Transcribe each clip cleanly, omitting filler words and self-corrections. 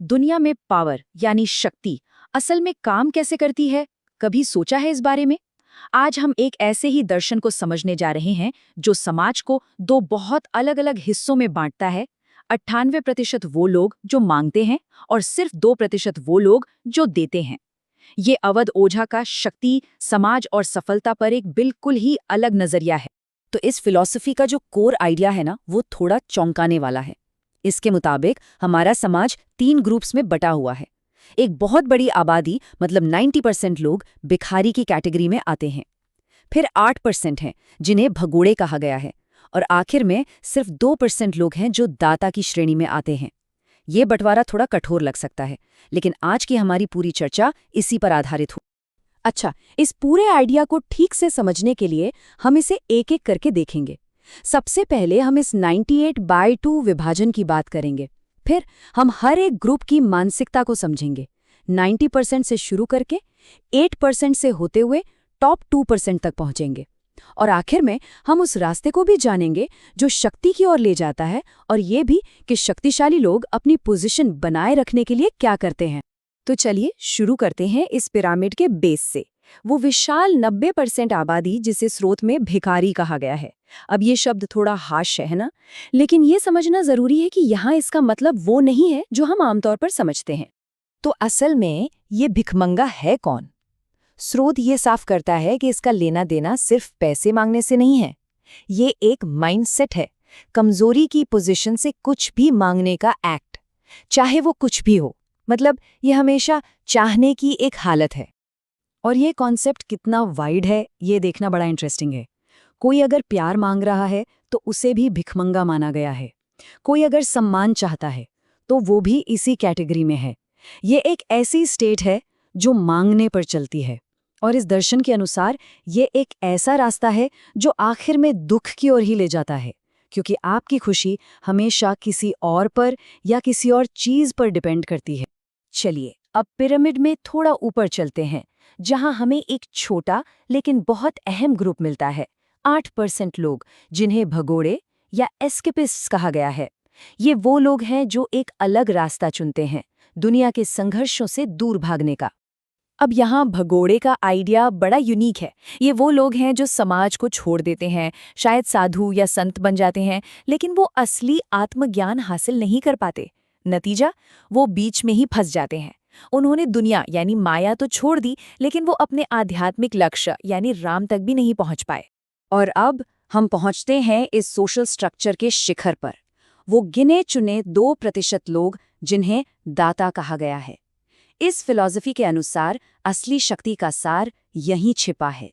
दुनिया में पावर यानी शक्ति असल में काम कैसे करती है, कभी सोचा है इस बारे में? आज हम एक ऐसे ही दर्शन को समझने जा रहे हैं जो समाज को दो बहुत अलग-अलग हिस्सों में बांटता है। 98% वो लोग जो मांगते हैं और सिर्फ 2% वो लोग जो देते हैं। ये अवध ओझा का शक्ति, समाज और सफलता पर एक बिल्कुल ही अलग नजरिया है। तो इस फिलॉसफी का जो कोर आइडिया है ना, वो थोड़ा चौंकाने वाला है। इसके मुताबिक हमारा समाज 3 ग्रुप्स में बटा हुआ है। एक बहुत बड़ी आबादी मतलब 90% लोग भिखारी की कैटेगरी में आते हैं। फिर 8% हैं जिन्हें भगोड़े कहा गया है, और आखिर में सिर्फ 2% लोग हैं जो दाता की श्रेणी में आते हैं। ये बंटवारा थोड़ा कठोर लग सकता है, लेकिन आज की हमारी पूरी चर्चा इसी पर आधारित हो। अच्छा, इस पूरे आइडिया को ठीक से समझने के लिए हम इसे एक-एक करके देखेंगे। सबसे पहले हम इस 98/2 विभाजन की बात करेंगे। फिर हम हर एक ग्रुप की मानसिकता को समझेंगे, 90% से शुरू करके 8% से होते हुए टॉप 2% तक पहुंचेंगे। और आखिर में हम उस रास्ते को भी जानेंगे जो शक्ति की ओर ले जाता है, और ये भी कि शक्तिशाली लोग अपनी पोजीशन बनाए रखने के लिए क्या करते हैं। तो चलिए शुरू करते हैं इस पिरामिड के बेस से, वो विशाल 90% आबादी जिसे स्रोत में भिखारी कहा गया है। अब ये शब्द थोड़ा हाश है ना, लेकिन ये समझना जरूरी है कि यहाँ इसका मतलब वो नहीं है जो हम आमतौर पर समझते हैं। तो असल में ये भिखमंगा है कौन? स्रोत ये साफ करता है कि इसका लेना देना सिर्फ पैसे मांगने से नहीं है। ये एक माइंडसेट है, कमजोरी की पोजीशन से कुछ भी मांगने का एक्ट, चाहे वो कुछ भी हो। मतलब ये हमेशा चाहने की एक हालत है। और ये कॉन्सेप्ट कितना वाइड है ये देखना बड़ा इंटरेस्टिंग है। कोई अगर प्यार मांग रहा है तो उसे भी भिखमंगा माना गया है। कोई अगर सम्मान चाहता है तो वो भी इसी कैटेगरी में है। ये एक ऐसी स्टेट है जो मांगने पर चलती है, और इस दर्शन के अनुसार ये एक ऐसा रास्ता है जो आखिर में दुख की ओर ही ले जाता है, क्योंकि आपकी खुशी हमेशा किसी और पर या किसी और चीज पर डिपेंड करती है। चलिए अब पिरामिड में थोड़ा ऊपर चलते हैं, जहां हमें एक छोटा लेकिन बहुत अहम ग्रुप मिलता है, 8% लोग जिन्हें भगोड़े या एस्केपिस्ट्स कहा गया है। ये वो लोग हैं जो एक अलग रास्ता चुनते हैं, दुनिया के संघर्षों से दूर भागने का। अब यहाँ भगोड़े का आइडिया बड़ा यूनिक है। ये वो लोग हैं जो समाज को छोड़ देते हैं, शायद साधु या संत बन जाते हैं, लेकिन वो असली आत्मज्ञान हासिल नहीं कर पाते। नतीजा, वो बीच में ही फंस जाते हैं। उन्होंने दुनिया यानी माया तो छोड़ दी, लेकिन वो अपने आध्यात्मिक लक्ष्य यानी राम तक भी नहीं पहुंच पाए। और अब हम पहुंचते हैं इस सोशल स्ट्रक्चर के शिखर पर, वो गिने चुने 2% लोग जिन्हें दाता कहा गया है। इस फिलॉसफी के अनुसार असली शक्ति का सार यहीं छिपा है।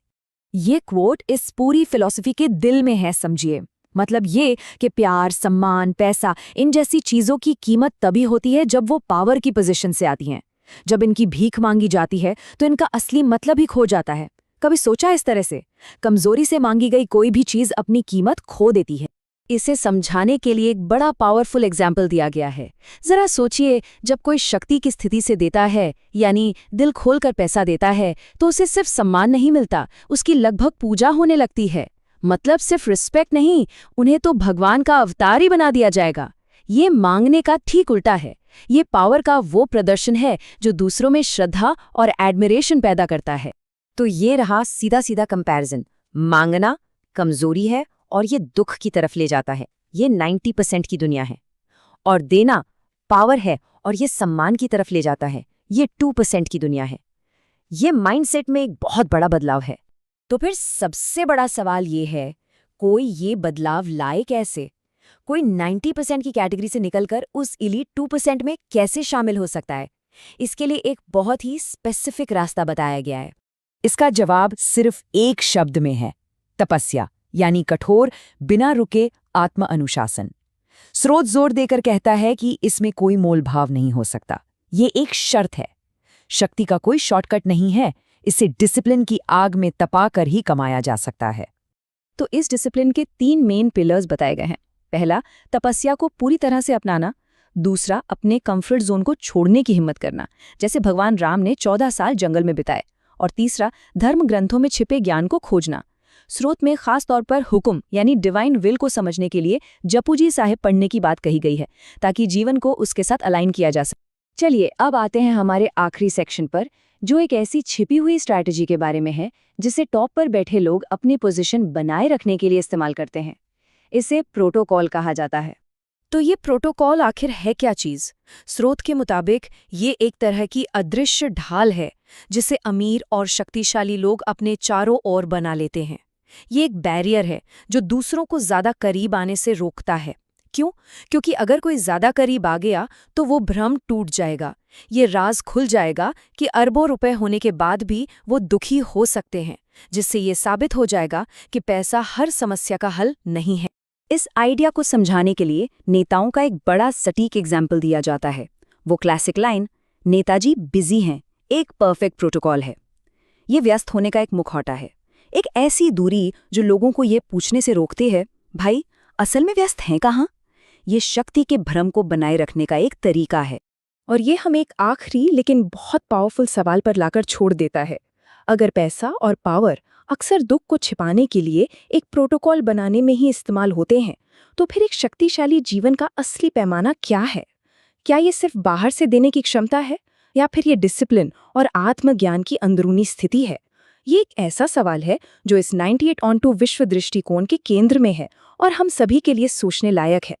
ये क्वोट इस पूरी फिलॉसफी के दिल में है, समझिए। मतलब ये कि प्यार, सम्मान, पैसा, इन जैसी चीजों की कीमत तभी होती है जब वो पावर की पोजीशन से आती हैं। जब इनकी भीख मांगी जाती है तो इनका असली मतलब ही खो जाता है। कभी सोचा इस तरह से? कमजोरी से मांगी गई कोई भी चीज अपनी कीमत खो देती है। इसे समझाने के लिए एक बड़ा पावरफुल एग्जाम्पल दिया गया है। जरा सोचिए, जब कोई शक्ति की स्थिति से देता है, यानी दिल खोलकर पैसा देता है, तो उसे सिर्फ सम्मान नहीं मिलता, उसकी लगभग पूजा होने लगती है। मतलब सिर्फ रिस्पेक्ट नहीं, उन्हें तो भगवान का अवतार ही बना दिया जाएगा। ये मांगने का ठीक उल्टा है। ये पावर का वो प्रदर्शन है जो दूसरों में श्रद्धा और एडमिरेशन पैदा करता है। तो ये रहा सीधा सीधा कंपैरिजन। मांगना कमजोरी है और ये दुख की तरफ ले जाता है, ये 90% की दुनिया है। और देना पावर है और ये सम्मान की तरफ ले जाता है, ये 2% की दुनिया है। ये माइंडसेट में एक बहुत बड़ा बदलाव है। तो फिर सबसे बड़ा सवाल ये है, कोई ये बदलाव लाए कैसे? कोई 90% की कैटेगरी से निकलकर उस इलीट 2% में कैसे शामिल हो सकता है? इसके लिए एक बहुत ही स्पेसिफिक रास्ता बताया गया है। इसका जवाब सिर्फ एक शब्द में है, तपस्या, यानी कठोर, बिना रुके आत्म अनुशासन। स्रोत जोर देकर कहता है कि इसमें कोई मोलभाव नहीं हो सकता, ये एक शर्त है। शक्ति का कोई शॉर्टकट नहीं है, इसे डिसिप्लिन की आग में तपाकर ही कमाया जा सकता है। तो इस डिसिप्लिन के 3 मेन पिलर्स बताए गए हैं। पहला, तपस्या को पूरी तरह से अपनाना। दूसरा, अपने कंफर्ट जोन को छोड़ने की हिम्मत करना, जैसे भगवान राम ने 14 साल जंगल में बिताए। और तीसरा, धर्म ग्रंथों में छिपे ज्ञान को खोजना। स्रोत में खास तौर पर हुक्म यानी डिवाइन विल को समझने के लिए जपूजी साहिब पढ़ने की बात कही गई है, ताकि जीवन को उसके साथ अलाइन किया जा सके। चलिए अब आते हैं हमारे आखिरी सेक्शन पर, जो एक ऐसी छिपी हुई स्ट्रैटेजी के बारे में है जिसे टॉप पर बैठे लोग अपनी पोजीशन बनाए रखने के लिए इस्तेमाल करते हैं। इसे प्रोटोकॉल कहा जाता है। तो ये प्रोटोकॉल आखिर है क्या चीज? स्रोत के मुताबिक ये एक तरह की अदृश्य ढाल है जिसे अमीर और शक्तिशाली लोग अपने चारों ओर बना लेते हैं। ये एक बैरियर है जो दूसरों को ज्यादा करीब आने से रोकता है। क्यों? क्योंकि अगर कोई ज्यादा करीब आ गया तो वो भ्रम टूट जाएगा। ये राज खुल जाएगा कि अरबों रुपए होने के बाद भी वो दुखी हो सकते हैं, जिससे ये साबित हो जाएगा कि पैसा हर समस्या का हल नहीं है। इस आइडिया को समझाने के लिए नेताओं का एक बड़ा सटीक एग्जाम्पल दिया जाता है। वो क्लासिक लाइन, नेताजी बिजी हैं, एक परफेक्ट प्रोटोकॉल है। ये व्यस्त होने का एक मुखौटा है, एक ऐसी दूरी जो लोगों को ये पूछने से रोकती है, भाई असल में व्यस्त हैं कहाँ? ये शक्ति के भ्रम को बनाए रखने का एक तरीका है। और ये हमें एक आखिरी लेकिन बहुत पावरफुल सवाल पर लाकर छोड़ देता है। अगर पैसा और पावर अक्सर दुख को छिपाने के लिए एक प्रोटोकॉल बनाने में ही इस्तेमाल होते हैं, तो फिर एक शक्तिशाली जीवन का असली पैमाना क्या है? क्या ये सिर्फ बाहर से देने की क्षमता है, या फिर ये डिसिप्लिन और आत्मज्ञान की अंदरूनी स्थिति है? ये एक ऐसा सवाल है जो इस 98 ऑन टू विश्व दृष्टिकोण के केंद्र में है और हम सभी के लिए सोचने लायक है।